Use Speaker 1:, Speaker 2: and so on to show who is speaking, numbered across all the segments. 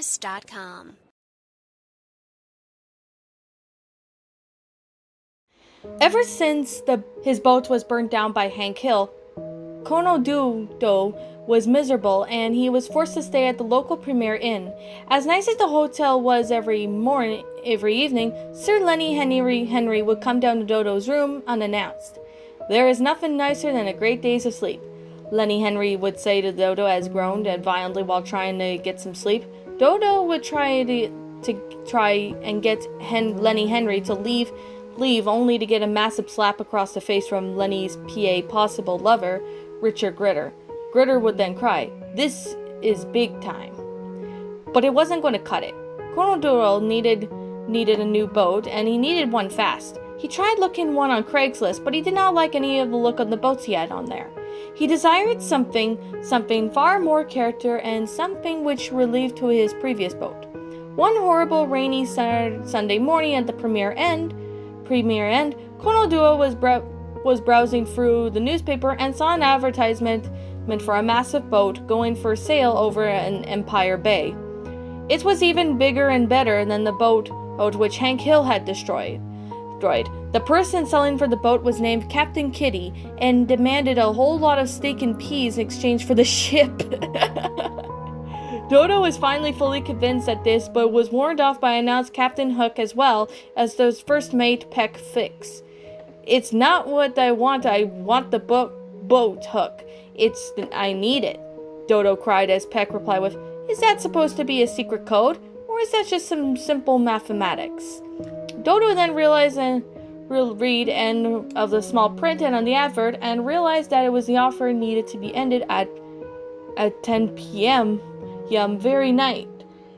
Speaker 1: Bumford.com.
Speaker 2: Ever since his boat was burnt down by Hank Hill, Dodo was miserable, and he was forced to stay at the local Premier Inn. As nice as the hotel was every evening, Sir Lenny Henry would come down to Dodo's room unannounced. "There is nothing nicer than a great day's of sleep," Lenny Henry would say to Dodo as groaned violently while trying to get some sleep. Dodo would try and get Lenny Henry to leave, only to get a massive slap across the face from Lenny's PA possible lover, Richard Gritter. Gritter would then cry, "This is big time." But it wasn't going to cut it. Colonel Dodo needed a new boat, and he needed one fast. He tried looking one on Craigslist, but he did not like any of the look of the boats he had on there. He desired something far more character and something which relieved to his previous boat. One horrible rainy Sunday morning at the Premier End, Colonel Dodo was browsing through the newspaper and saw an advertisement for a massive boat going for sale over in Empire Bay. It was even bigger and better than the boat which Hank Hill had destroyed. The person selling for the boat was named Captain Kitty and demanded a whole lot of steak and peas in exchange for the ship. Dodo was finally fully convinced at this, but was warned off by announced Captain Hook as well as the first mate Peck Fix. "It's not what I want the boat, Hook. I need it," Dodo cried as Peck replied with, "Is that supposed to be a secret code, or is that just some simple mathematics?" Dodo then realized of the small print and on the advert and realized that it was the offer needed to be ended at 10 p.m. Very night.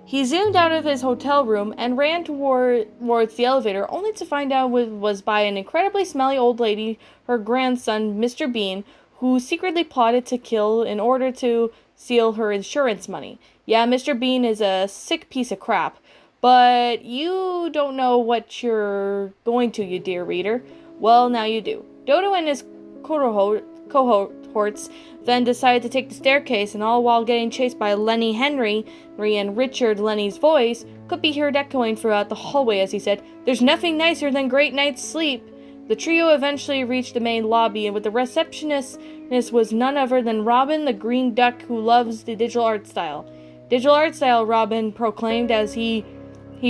Speaker 2: He zoomed out of his hotel room and ran towards the elevator, only to find out it was by an incredibly smelly old lady, her grandson, Mr. Bean, who secretly plotted to kill in order to steal her insurance money. Yeah, Mr. Bean is a sick piece of crap, but you don't know what you're going to, you dear reader. Well, now you do. Dodo and his cohorts then decided to take the staircase, and all while getting chased by Lenny Henry and Richard. Lenny's voice could be heard echoing throughout the hallway as he said, "There's nothing nicer than great night's sleep." The trio eventually reached the main lobby, and with the receptionist was none other than Robin the Green Duck, who loves the digital art style. "Digital art style," Robin proclaimed as he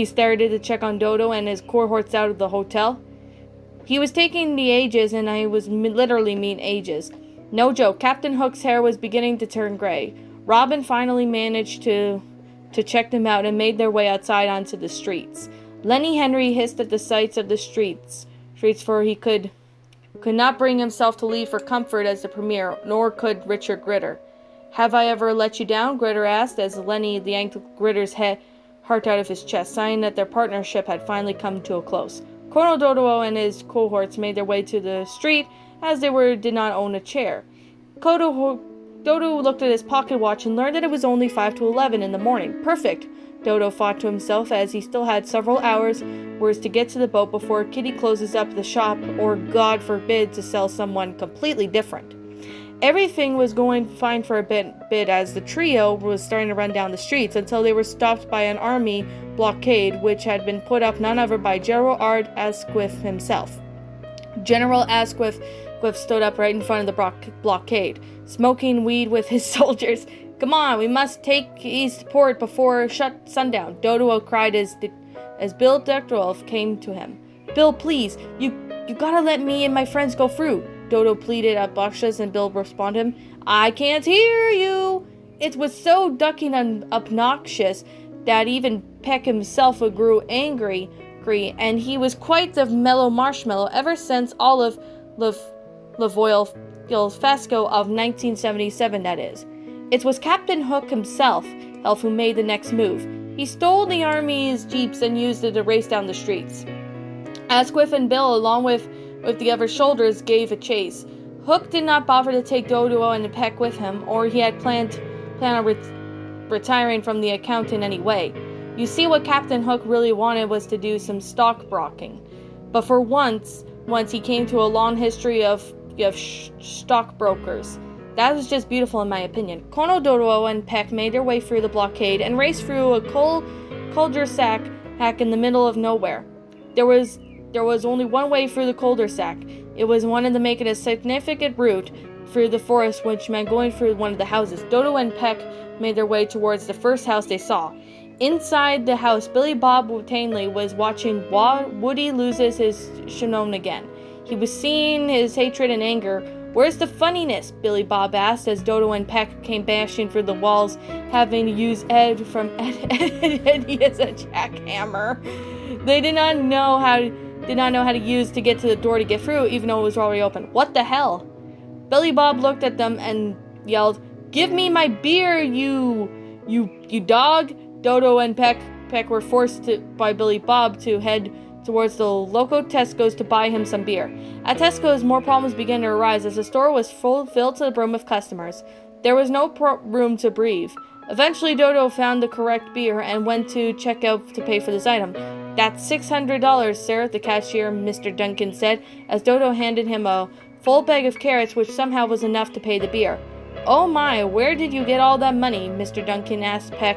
Speaker 2: started to check on Dodo and his cohorts out of the hotel. He was taking the ages, and I was literally mean ages. No joke, Captain Hook's hair was beginning to turn gray. Robin finally managed to check them out and made their way outside onto the streets. Lenny Henry hissed at the sights of the streets, for he could not bring himself to leave for comfort as the Premier, nor could Richard Gritter. "Have I ever let you down?" Gritter asked as Lenny yanked Gritter's heart out of his chest, signing that their partnership had finally come to a close. Colonel Dodo and his cohorts made their way to the street, as they did not own a chair. Dodo looked at his pocket watch and learned that it was only 5 to 11 in the morning. Perfect, Dodo thought to himself, as he still had several hours to get to the boat before Kitty closes up the shop, or God forbid, to sell someone completely different. Everything was going fine for a bit as the trio was starting to run down the streets until they were stopped by an army blockade which had been put up none other by General Asquith himself. General Asquith stood up right in front of the blockade, smoking weed with his soldiers. "Come on, we must take Eastport before sundown," Dodo cried as Bill Deckerolf came to him. "Bill, please, you gotta let me and my friends go through," Dodo pleaded obnoxious, and Bill responded, "I can't hear you." It was so ducking and obnoxious that even Peck himself grew angry, and he was quite the mellow marshmallow ever since all of Lavoie Fasco of 1977, that is. It was Captain Hook himself who made the next move. He stole the army's jeeps and used it to race down the streets. Asquith and Bill, along with the other soldiers, gave a chase. Hook did not bother to take Dodo and Peck with him, or he had planned on retiring from the account in any way. You see, what Captain Hook really wanted was to do some stockbroking. But for once he came to a long history of stockbrokers. That was just beautiful in my opinion. Colonel Dodo and Peck made their way through the blockade and raced through a cul-de-sac in the middle of nowhere. There was only one way through the cul-de-sac. It was wanted to make it a significant route through the forest, which meant going through one of the houses. Dodo and Peck made their way towards the first house they saw. Inside the house, Billy Bob Tanley was watching Woody loses his Shannon again. He was seeing his hatred and anger. "Where's the funniness?" Billy Bob asked as Dodo and Peck came bashing through the walls, having to use Eddie as a jackhammer. They did not know how to use to get to the door to get through, even though it was already open. "What the hell?" Billy Bob looked at them and yelled, "Give me my beer, you dog!" Dodo and Peck were forced by Billy Bob to head towards the local Tesco's to buy him some beer. At Tesco's, more problems began to arise as the store was filled to the brim with customers. There was no room to breathe. Eventually, Dodo found the correct beer and went to check out to pay for this item. "That's $600, sir," the cashier, Mr. Duncan, said, as Dodo handed him a full bag of carrots, which somehow was enough to pay the beer. "Oh my, where did you get all that money?" Mr. Duncan asked Peck,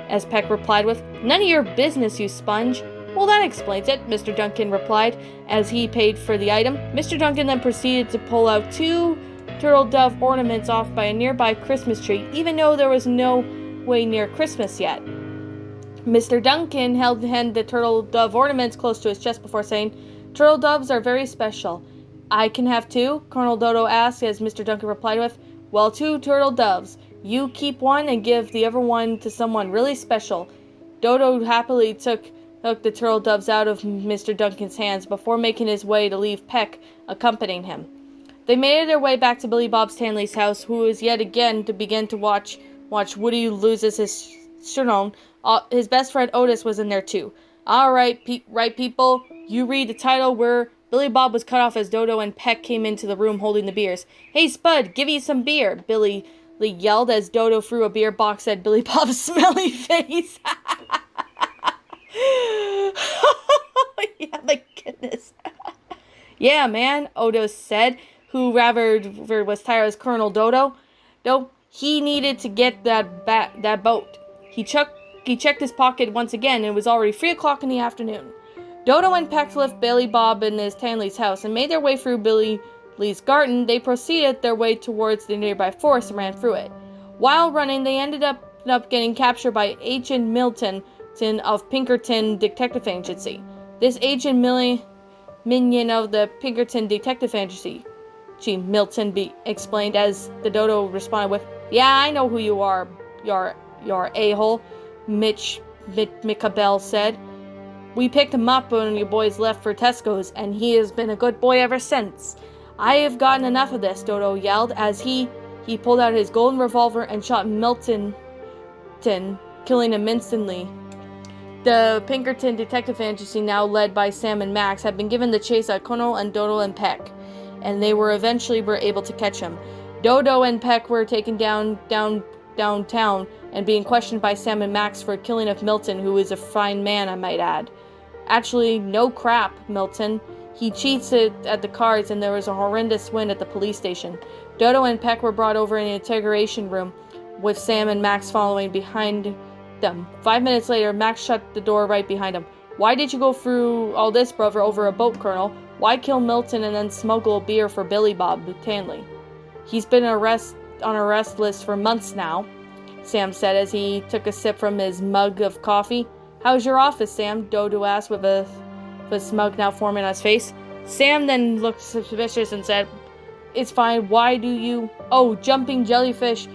Speaker 2: as Peck replied with, "None of your business, you sponge." "Well, that explains it," Mr. Duncan replied, as he paid for the item. Mr. Duncan then proceeded to pull out 2 turtle dove ornaments off by a nearby Christmas tree, even though there was no way near Christmas yet. Mr. Duncan held the turtle dove ornaments close to his chest before saying, "Turtle doves are very special." "I can have 2? Colonel Dodo asked, as Mr. Duncan replied with, "Well, 2 turtle doves. You keep one and give the other one to someone really special." Dodo happily took the turtle doves out of Mr. Duncan's hands before making his way to leave Peck accompanying him. They made their way back to Billy Bob Stanley's house, who was yet again to begin to watch Woody loses his Shannon. His best friend Otis was in there too. "All right, people, you read the title where..." Billy Bob was cut off as Dodo and Peck came into the room holding the beers. "Hey, Spud, give me some beer," Billy yelled as Dodo threw a beer box at Billy Bob's smelly face. Yeah, my goodness. "Yeah, man," Otis said, who rather was tired as Colonel Dodo. Though he needed to get that boat. He checked his pocket once again, and it was already 3 o'clock in the afternoon. Dodo and Peck left Billy Bob in his Tanley's house and made their way through Billy's garden. They proceeded their way towards the nearby forest and ran through it. While running, they ended up getting captured by Agent Milton of Pinkerton Detective Agency. This Agent minion of the Pinkerton Detective Agency, Milton explained as the Dodo responded with, "Yeah, I know who you are, you're a-hole," Micabel said. "We picked him up when you boys left for Tesco's, and he has been a good boy ever since." "I have gotten enough of this," Dodo yelled as he pulled out his golden revolver and shot Milton, killing him instantly. The Pinkerton Detective Agency, now led by Sam and Max, had been given the chase at Colonel and Dodo and Peck, and they were eventually able to catch him. Dodo and Peck were taken downtown and being questioned by Sam and Max for killing of Milton, who is a fine man, I might add. "Actually, no crap, Milton. He cheats at the cards, and there was a horrendous win at the police station." Dodo and Peck were brought over in the interrogation room, with Sam and Max following behind them. 5 minutes later, Max shut the door right behind him. "Why did you go through all this, brother, over a boat, Colonel? Why kill Milton and then smuggle beer for Billy Bob Tanley?" "He's been on arrest list for months now," Sam said as he took a sip from his mug of coffee. "How's your office, Sam?" Dodo asked with a smug now forming on his face. Sam then looked suspicious and said, "It's fine. Why do you..." "Oh, jumping jellyfish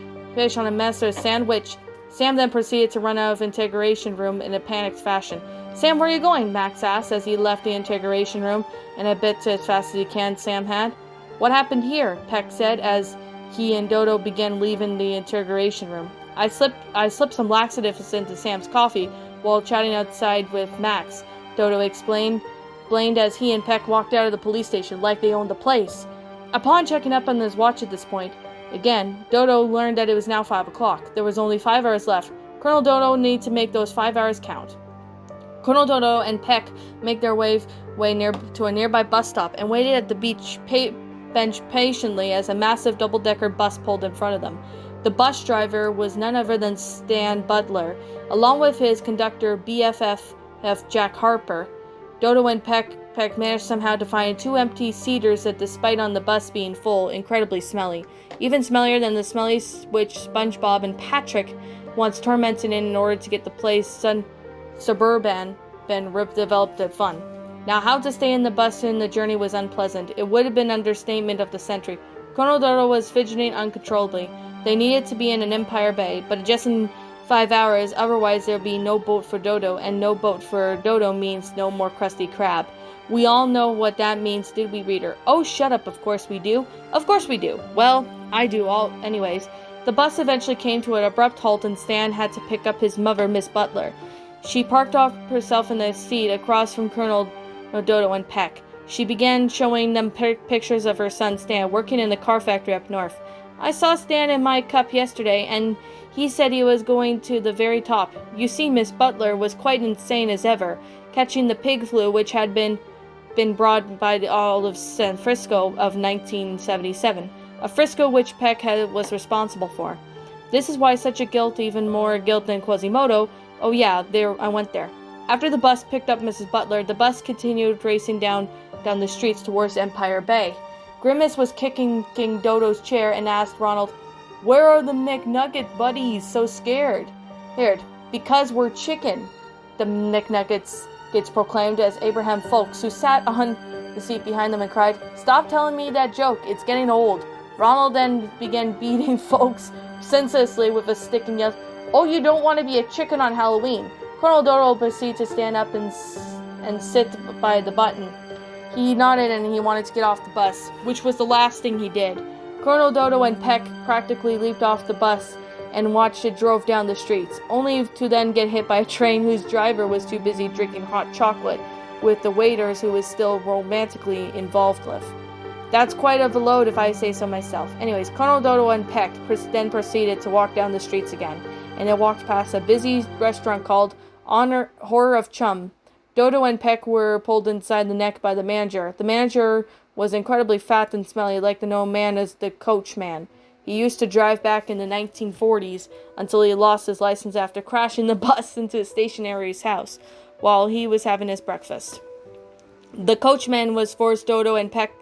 Speaker 2: on a mess or a sandwich." Sam then proceeded to run out of the interrogation room in a panicked fashion. "Sam, where are you going?" Max asked as he left the interrogation room and a bit as fast as he can. Sam had. "What happened here?" Peck said as he and Dodo began leaving the interrogation room. I slipped some laxatives into Sam's coffee while chatting outside with Max," Dodo explained as he and Peck walked out of the police station like they owned the place. Upon checking up on his watch at this point, again, Dodo learned that it was now 5 o'clock. There was only 5 hours left. Colonel Dodo needed to make those 5 hours count. Colonel Dodo and Peck make their way to a nearby bus stop and waited at the beach bench patiently as a massive double-decker bus pulled in front of them. The bus driver was none other than Stan Butler, along with his conductor BFF Jack Harper. Dodo and Peck managed somehow to find 2 empty seaters that, despite on the bus being full, incredibly smelly. Even smellier than the smelly which SpongeBob and Patrick once tormented in order to get the place suburban developed the fun. Now, how to stay in the bus in the journey was unpleasant. It would have been an understatement of the century. Colonel Dodo was fidgeting uncontrollably. They needed to be in an Empire Bay, but just in 5 hours, otherwise there'd be no boat for Dodo, and no boat for Dodo means no more Krusty Krab. We all know what that means, did we, reader? Oh, shut up, of course we do. Of course we do. Well, I do anyways. The bus eventually came to an abrupt halt, and Stan had to pick up his mother, Miss Butler. She parked off herself in the seat across from Colonel Dodo and Peck. She began showing them pictures of her son Stan working in the car factory up north. I saw Stan in my cup yesterday, and he said he was going to the very top. You see, Miss Butler was quite insane as ever, catching the pig flu which had been brought by the Earl of San Frisco of 1977, a Frisco which Peck was responsible for. This is why such a guilt, even more guilt than Quasimodo. Oh yeah, I went there. After the bus picked up Mrs. Butler, the bus continued racing down the streets towards Empire Bay. Grimace was kicking King Dodo's chair and asked Ronald, "Where are the McNugget buddies so scared?" "Because we're chicken," the McNuggets proclaimed as Abraham Folks, who sat on the seat behind them, and cried, "Stop telling me that joke, it's getting old." Ronald then began beating Folks senselessly with a stick and yelled, "Oh, you don't want to be a chicken on Halloween." Colonel Dodo proceeded to stand up and sit by the button. He nodded and he wanted to get off the bus, which was the last thing he did. Colonel Dodo and Peck practically leaped off the bus and watched it drove down the streets, only to then get hit by a train whose driver was too busy drinking hot chocolate with the waiters who was still romantically involved with. That's quite a load if I say so myself. Anyways, Colonel Dodo and Peck then proceeded to walk down the streets again, and they walked past a busy restaurant called Horror of Chum. Dodo and Peck were pulled inside the neck by the manager. The manager was incredibly fat and smelly, like the known man as the coachman. He used to drive back in the 1940s until he lost his license after crashing the bus into a stationary's house while he was having his breakfast. The coachman was forced Dodo and Peck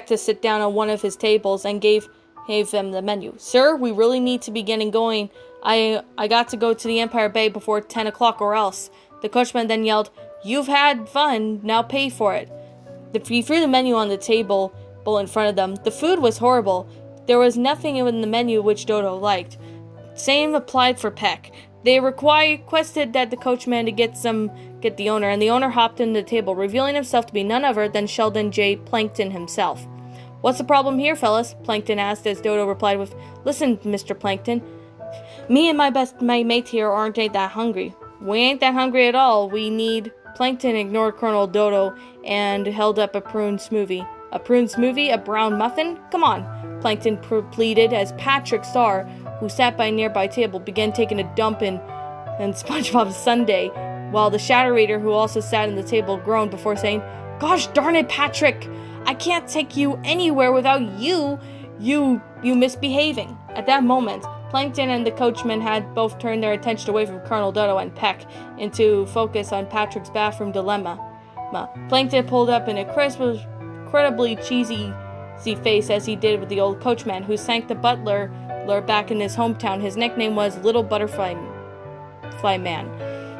Speaker 2: to sit down on one of his tables and gave them the menu. "Sir, we really need to be getting going. I got to go to the Empire Bay before 10 o'clock or else." The coachman then yelled, "You've had fun, now pay for it." He threw the menu on the table in front of them. The food was horrible. There was nothing in the menu which Dodo liked. Same applied for Peck. They requested that the coachman to get the owner, and the owner hopped into the table, revealing himself to be none other than Sheldon J. Plankton himself. "What's the problem here, fellas?" Plankton asked, as Dodo replied with, "Listen, Mr. Plankton, me and my mate here aren't that hungry." "We ain't that hungry at all. We need..." Plankton ignored Colonel Dodo and held up a prune smoothie. "A prune smoothie? A brown muffin? Come on," Plankton pleaded, as Patrick Star, who sat by a nearby table, began taking a dump in SpongeBob's sundae, while the Shadow Reader, who also sat at the table, groaned before saying, "Gosh darn it, Patrick! I can't take you anywhere without you misbehaving." At that moment, Plankton and the coachman had both turned their attention away from Colonel Dodo and Peck into focus on Patrick's bathroom dilemma. Plankton pulled up in a incredibly cheesy face, as he did with the old coachman, who sank the butler back in his hometown. His nickname was Little Butterfly Man.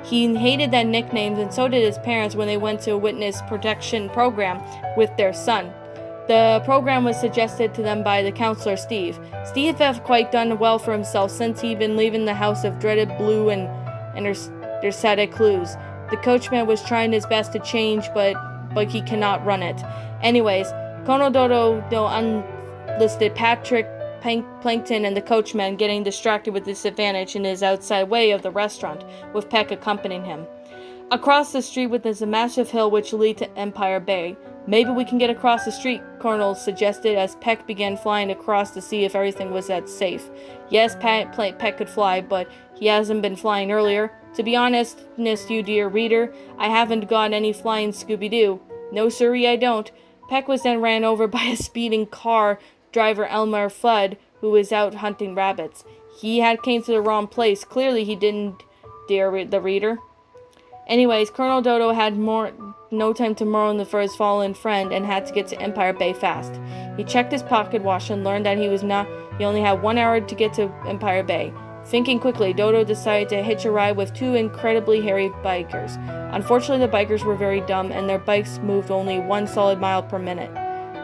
Speaker 2: He hated that nickname, and so did his parents when they went to a witness protection program with their son. The program was suggested to them by the counselor Steve. Steve had quite done well for himself since he'd been leaving the house of dreaded Blue and her Santa Clues. The coachman was trying his best to change, but he cannot run it. Anyways, Colonel Dodo unlisted Patrick, Plankton, and the coachman getting distracted with disadvantage in his outside way of the restaurant, with Peck accompanying him. Across the street is a massive hill which leads to Empire Bay. "Maybe we can get across the street," Colonel suggested, as Peck began flying across to see if everything was that safe. Yes, Peck could fly, but he hasn't been flying earlier. To be honest, you dear reader, I haven't got any flying Scooby-Doo. No sirree, I don't. Peck was then ran over by a speeding car driver, Elmer Fudd, who was out hunting rabbits. He had came to the wrong place. Clearly he didn't, dear the reader. Anyways, Colonel Dodo had no time to mourn for his fallen friend and had to get to Empire Bay fast. He checked his pocket watch and learned that he only had 1 hour to get to Empire Bay. Thinking quickly, Dodo decided to hitch a ride with 2 incredibly hairy bikers. Unfortunately, the bikers were very dumb and their bikes moved only 1 solid mile per minute.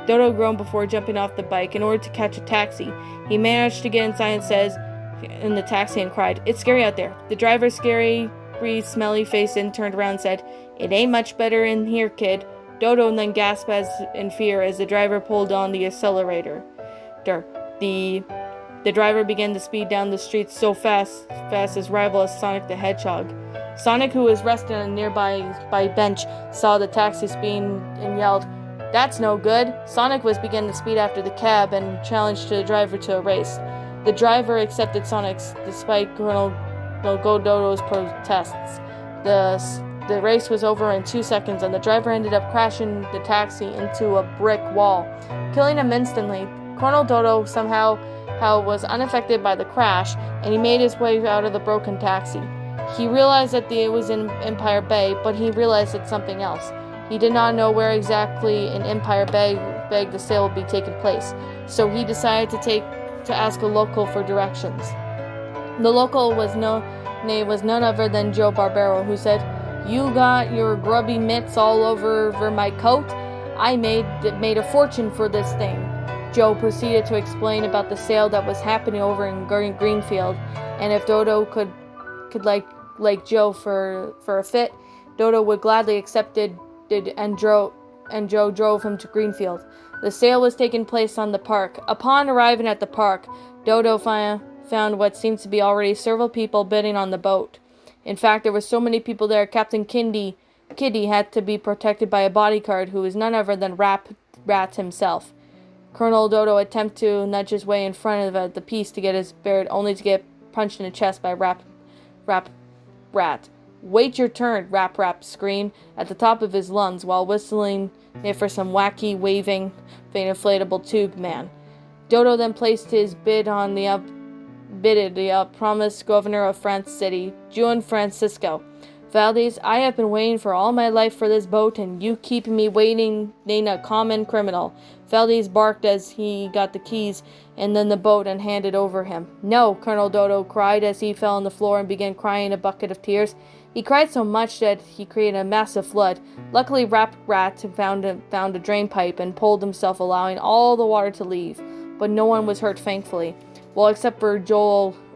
Speaker 2: Dodo groaned before jumping off the bike in order to catch a taxi. He managed to get inside and says in the taxi and cried, "It's scary out there." The driver, scary, smelly faced and turned around and said, "It ain't much better in here, kid." Dodo then gasped in fear as the driver pulled on the accelerator. The driver began to speed down the street so fast his rival as Sonic the Hedgehog. Sonic, who was resting on a nearby bench, saw the taxi speeding and yelled, "That's no good." Sonic was beginning to speed after the cab and challenged the driver to a race. The driver accepted Sonic's despite Colonel Dodo's protests. The race was over in 2 seconds and the driver ended up crashing the taxi into a brick wall, killing him instantly. Colonel Dodo somehow was unaffected by the crash, and he made his way out of the broken taxi. He realized that it was in Empire Bay, but he realized it's something else. He did not know where exactly in Empire Bay the sale would be taking place, so he decided to ask a local for directions. The local was none other than Joe Barbero, who said, "You got your grubby mitts all over my coat? I made a fortune for this thing." Joe proceeded to explain about the sale that was happening over in Greenfield, and if Dodo could like Joe for a fit, Dodo would gladly accept it, and Joe drove him to Greenfield. The sale was taking place on the park. Upon arriving at the park, Dodo found what seemed to be already several people bidding on the boat. In fact, there were so many people there, Captain Kitty had to be protected by a bodyguard who was none other than Rat himself. Colonel Dodo attempted to nudge his way in front of the piece to get his beard, only to get punched in the chest by Rat. "Wait your turn," Rap screamed at the top of his lungs while whistling it for some wacky, waving, inflatable tube man. Dodo then placed his bid on the promised governor of France City, Juan Francisco. "Valdez, I have been waiting for all my life for this boat, and you keep me waiting ain't a common criminal." Valdez barked as he got the keys and then the boat and handed over him. "No," Colonel Dodo cried as he fell on the floor and began crying a bucket of tears. He cried so much that he created a massive flood. Luckily, Rat found a drain pipe and pulled himself, allowing all the water to leave. But no one was hurt, thankfully. Well, except for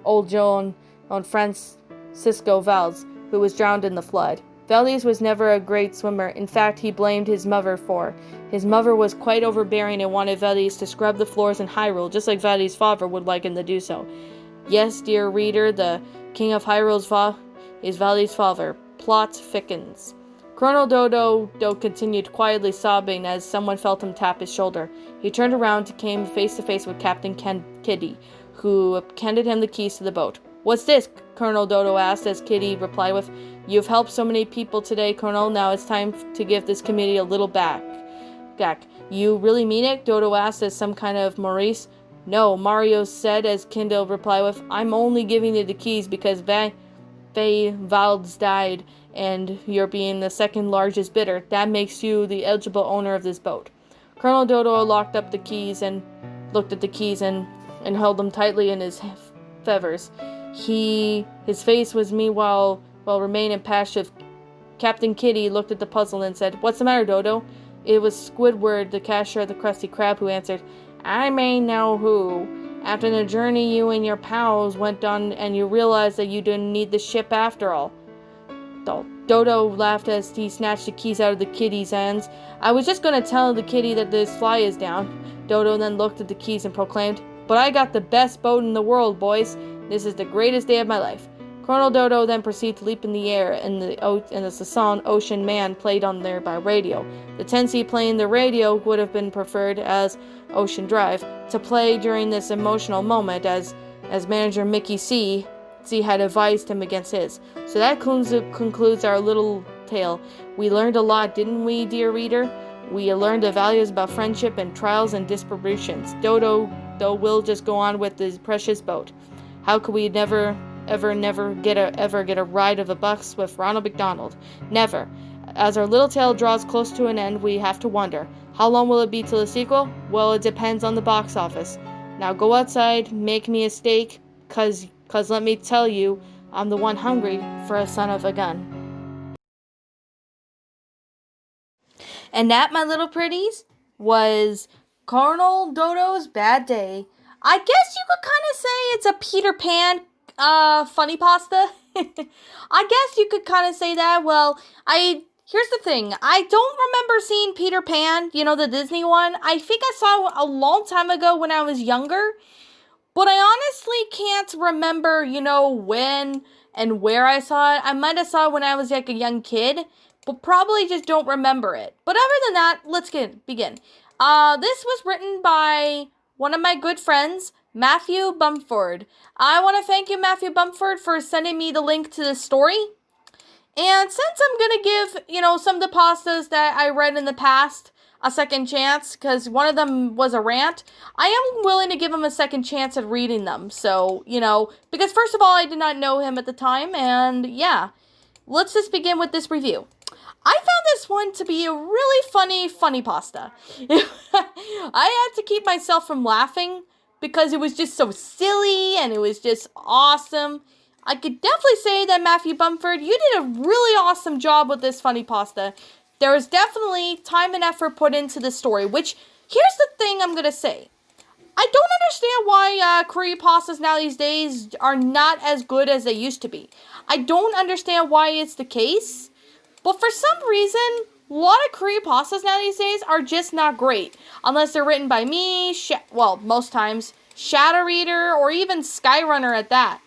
Speaker 2: old Joe on Francisco Valdes, who was drowned in the flood. Valdez was never a great swimmer. In fact, he blamed his mother for. His mother was quite overbearing and wanted Valdez to scrub the floors in Hyrule, just like Valdez's father would like him to do so. Yes, dear reader, the king of Hyrule is Valdez's father. Plot thickens. Colonel Dodo continued quietly sobbing as someone felt him tap his shoulder. He turned around and came face to face with Captain Kitty, who handed him the keys to the boat. "What's this?" Colonel Dodo asked, as Kitty replied with, "You've helped so many people today, Colonel. Now it's time to give this community a little back." "You really mean it?" Dodo asked as some kind of Maurice. "No," Mario said, as Kindle replied with, "I'm only giving you the keys because Valdes died, and you're being the second largest bidder. That makes you the eligible owner of this boat." Colonel Dodo looked at the keys and held them tightly in his feathers. His face was meanwhile remained impassive. Captain Kitty looked at the puzzle and said, "What's the matter, Dodo?" It was Squidward, the cashier of the Krusty Krab, who answered, "I may know who. After the journey you and your pals went on, and you realized that you didn't need the ship after all." Dodo laughed as he snatched the keys out of the kitty's hands. "I was just going to tell the kitty that this fly is down." Dodo then looked at the keys and proclaimed, "But I got the best boat in the world, boys. This is the greatest day of my life." Colonel Dodo then proceeded to leap in the air, and the song Ocean Man played on there by radio. The Tennessee playing the radio would have been preferred as Ocean Drive to play during this emotional moment, as manager Mickey C had advised him against his. So that concludes our little tale. We learned a lot, didn't we, dear reader? We learn the values about friendship and trials and distributions. Dodo, though, will just go on with his precious boat. How could we never get a ride of a bus with Ronald McDonald? Never. As our little tale draws close to an end, we have to wonder, how long will it be till the sequel? Well, it depends on the box office. Now go outside, make me a steak, cause let me tell you, I'm the one hungry for a son of a gun. And that, my little pretties, was Colonel Dodo's Bad Day. I guess you could kind of say it's a Peter Pan funny pasta. I guess you could kind of say that. Well, here's the thing. I don't remember seeing Peter Pan, the Disney one. I think I saw it a long time ago when I was younger. But I honestly can't remember, when and where I saw it. I might have saw it when I was like a young kid, but probably just don't remember it. But other than that, let's begin. This was written by one of my good friends, Matthew Bumford. I want to thank you, Matthew Bumford, for sending me the link to this story. And since I'm going to give, some of the pastas that I read in the past a second chance, because one of them was a rant, I am willing to give him a second chance at reading them. So, because first of all, I did not know him at the time, and yeah, let's just begin with this review. I found this one to be a really funny pasta. I had to keep myself from laughing because it was just so silly and it was just awesome. I could definitely say that Matthew Bumford, you did a really awesome job with this funny pasta. There was definitely time and effort put into the story, which, here's the thing I'm going to say. I don't understand why Korean pastas now these days are not as good as they used to be. I don't understand why it's the case, but for some reason, a lot of Korean pastas now these days are just not great. Unless they're written by me, most times, Shadow Reader, or even Skyrunner at that.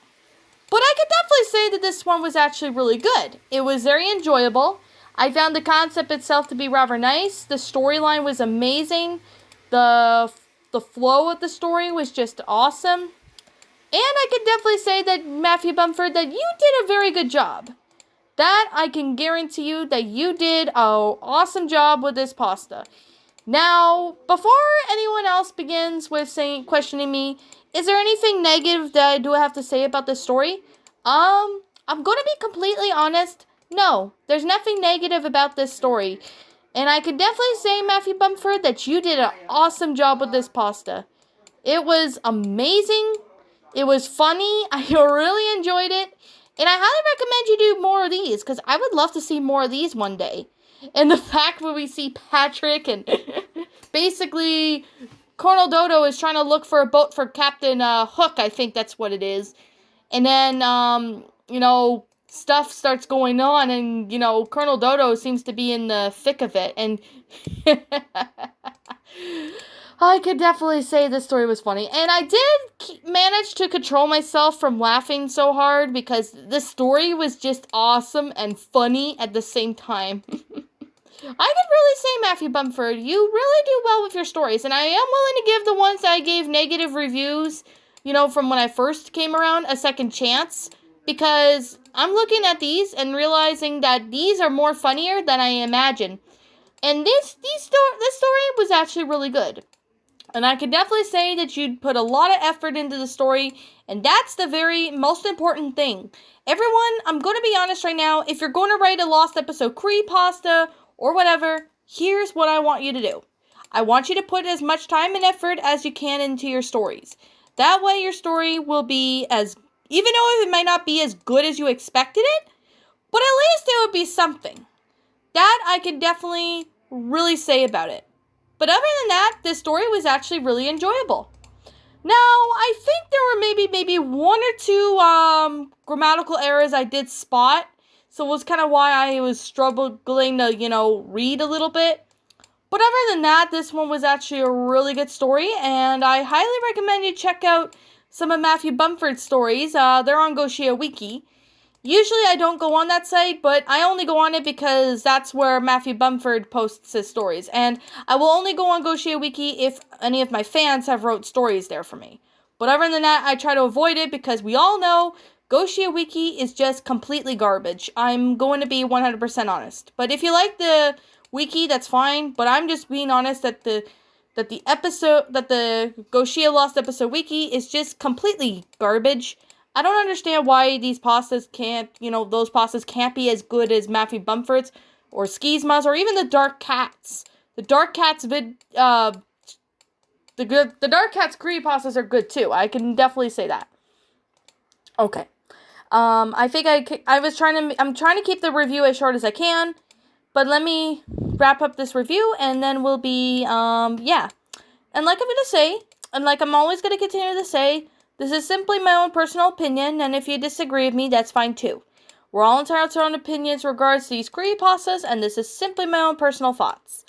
Speaker 2: But I could definitely say that this one was actually really good. It was very enjoyable. I found the concept itself to be rather nice. The storyline was amazing. The flow of the story was just awesome. And I could definitely say that, Matthew Bumford, that you did a very good job. That I can guarantee you that you did an awesome job with this pasta. Now, before anyone else begins with questioning me, is there anything negative that I do have to say about this story? I'm going to be completely honest. No, there's nothing negative about this story. And I can definitely say, Matthew Bumford, that you did an awesome job with this pasta. It was amazing. It was funny. I really enjoyed it. And I highly recommend you do more of these, because I would love to see more of these one day. And the fact where we see Patrick and basically Colonel Dodo is trying to look for a boat for Captain Hook, I think that's what it is. And then, stuff starts going on, and, Colonel Dodo seems to be in the thick of it, and I could definitely say this story was funny, and I did manage to control myself from laughing so hard, because this story was just awesome and funny at the same time. I could really say, Matthew Bumford, you really do well with your stories, and I am willing to give the ones that I gave negative reviews, from when I first came around, a second chance, because I'm looking at these and realizing that these are more funnier than I imagined. And this story was actually really good. And I can definitely say that you'd put a lot of effort into the story, and that's the very most important thing. Everyone, I'm going to be honest right now, if you're going to write a Lost Episode creepypasta or whatever, here's what I want you to do. I want you to put as much time and effort as you can into your stories. That way your story will be even though it might not be as good as you expected it, but at least it would be something. That I can definitely really say about it. But other than that, this story was actually really enjoyable. Now, I think there were maybe one or two grammatical errors I did spot, so it was kind of why I was struggling to, read a little bit. But other than that, this one was actually a really good story, and I highly recommend you check out some of Matthew Bumford's stories. They're on Goshia Wiki. Usually I don't go on that site, but I only go on it because that's where Matthew Bumford posts his stories. And I will only go on Goshia Wiki if any of my fans have wrote stories there for me. But other than that, I try to avoid it because we all know Goshia Wiki is just completely garbage. I'm going to be 100% honest. But if you like the wiki, that's fine. But I'm just being honest that the Goshia Lost episode wiki is just completely garbage. I don't understand why these pastas can't, those pastas can't be as good as Matthew Bumford's or Skizma's or even the Dark Cats. The Dark Cats The Dark Cats creepypastas are good too. I can definitely say that. Okay. I think I'm trying to keep the review as short as I can, but let me wrap up this review and then we'll be, yeah. And like I'm going to say, and like I'm always going to continue to say, this is simply my own personal opinion, and if you disagree with me, that's fine too. We're all entitled to our own opinions regards to these creepypastas, and this is simply my own personal thoughts.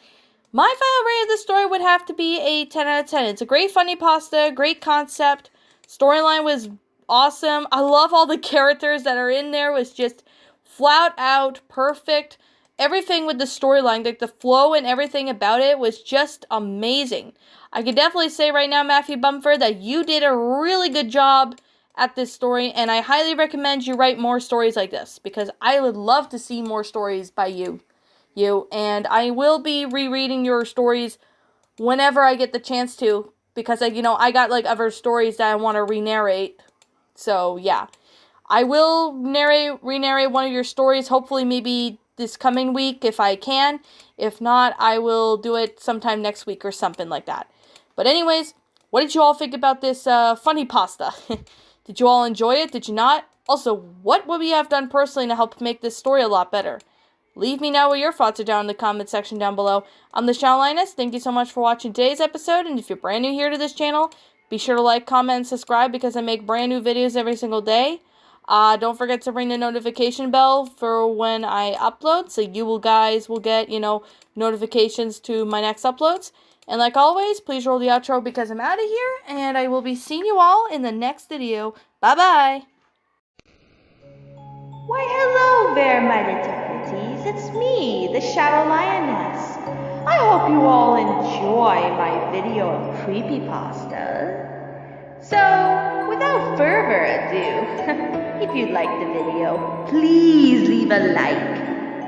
Speaker 2: My final rating of this story would have to be a 10 out of 10. It's a great funny pasta, great concept. Storyline was awesome. I love all the characters that are in there. Was just flat out perfect. Everything with the storyline, like the flow and everything about it was just amazing. I could definitely say right now, Matthew Bumford, that you did a really good job at this story, and I highly recommend you write more stories like this, because I would love to see more stories by you, and I will be rereading your stories whenever I get the chance to, because, I got, other stories that I want to re-narrate, so, yeah. I will re-narrate one of your stories, hopefully maybe this coming week if I can. If not, I will do it sometime next week or something like that. But anyways, what did you all think about this funny pasta? Did you all enjoy it? Did you not? Also, what would we have done personally to help make this story a lot better? Leave me know what your thoughts are down in the comment section down below. I'm the channel Linus. Thank you so much for watching today's episode. And if you're brand new here to this channel, be sure to like, comment, and subscribe because I make brand new videos every single day. Don't forget to ring the notification bell for when I upload, so you guys will get, notifications to my next uploads. And like always, please roll the outro because I'm out of here, and I will be seeing you all in the next video. Bye-bye!
Speaker 1: Why, hello there, my little pretties. It's me, the Shadow Lioness. I hope you all enjoy my video of creepypasta. So, without further ado, if you liked the video, please leave a like.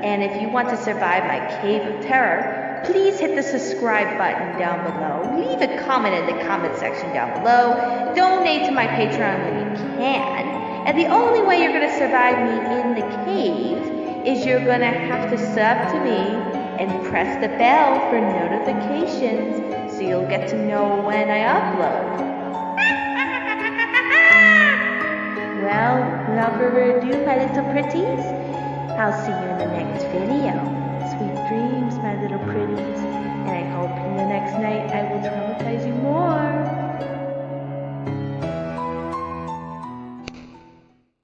Speaker 1: And if you want to survive my cave of terror, please hit the subscribe button down below. Leave a comment in the comment section down below. Donate to my Patreon when you can. And the only way you're going to survive me in the cave is you're going to have to sub to me and press the bell for notifications so you'll get to know when I upload. Well, without further ado, my little pretties, I'll see you in the next video. Sweet dreams, my little pretties, and I hope in the next night I will traumatize you more.